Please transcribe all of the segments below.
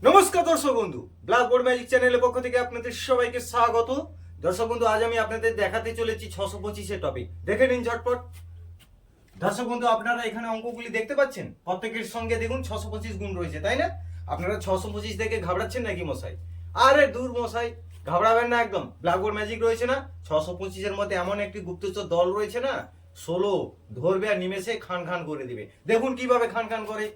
নমস্কার দর্শক বন্ধু, ব্ল্যাকবোর্ড ম্যাজিক চ্যানেলের পক্ষ থেকে আপনাদের সবাইকে স্বাগত। দর্শক বন্ধু, আজ আমি আপনাদের দেখাতে চলেছি 625-এর টপিক। দেখে নিন ঝটপট। দর্শক বন্ধু, আপনারা এখানে অঙ্কগুলি দেখতে পাচ্ছেন, প্রত্যেকের সঙ্গে দেখুন 625 গুণ রয়েছে, তাই না? আপনারা 625 দেখে ঘাবড়াচ্ছেন নাকি মশাই? আরে দূর মশাই, ঘাবড়াবেন না একদম। ব্ল্যাকবোর্ড ম্যাজিক রয়েছে না, 625-এর মধ্যে এমন একটি গুপ্তচর দল রয়েছে না, 16 ধরবে আর নিমেষে খান খান করে দিবে। দেখুন কিভাবে খান খান করে।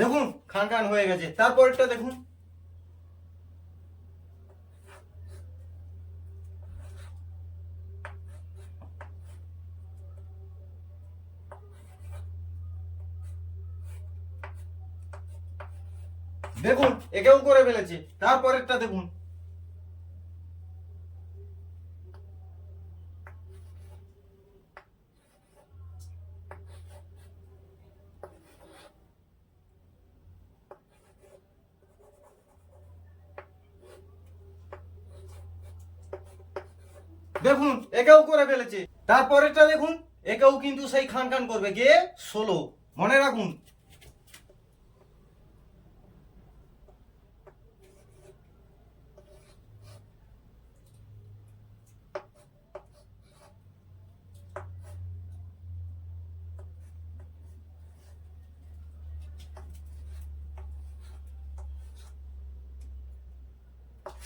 দেখুন খান খান হয়ে গেছে। তারপরেরটা দেখুন। দেখুন একেও করে ফেলেছে। তারপরেরটা দেখুন। দেখুন একেও করে ফেলেছে। তারপরেরটা দেখুন, একেও কিন্তু সেই খান খান করবে, গিয়ে 16। মনে রাখুন।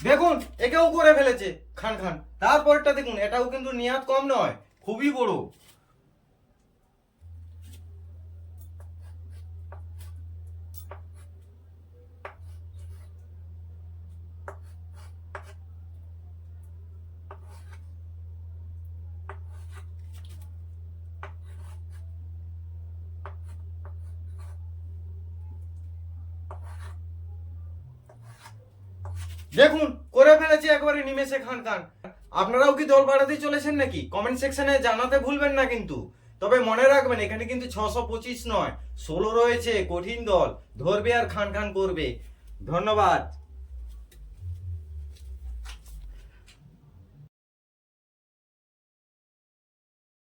দেখুন একেও করে ফেলেছে খান খান। তারপরেরটা দেখুন, এটাও কিন্তু নিহাত কম নয়, খুবই বড়। দেখুন করে ফেলেছে একবারে নিমেষে খান খান। আপনারাও কি দল বাড়াতে চলেছেন নাকি? কমেন্ট সেকশনে জানাতে ভুলবেন না কিন্তু। তবে মনে রাখবেন, এখানে কিন্তু 625 নয়, 16 রয়েছে। কঠিন দল, ধরবে আর খান খান করবে। ধন্যবাদ।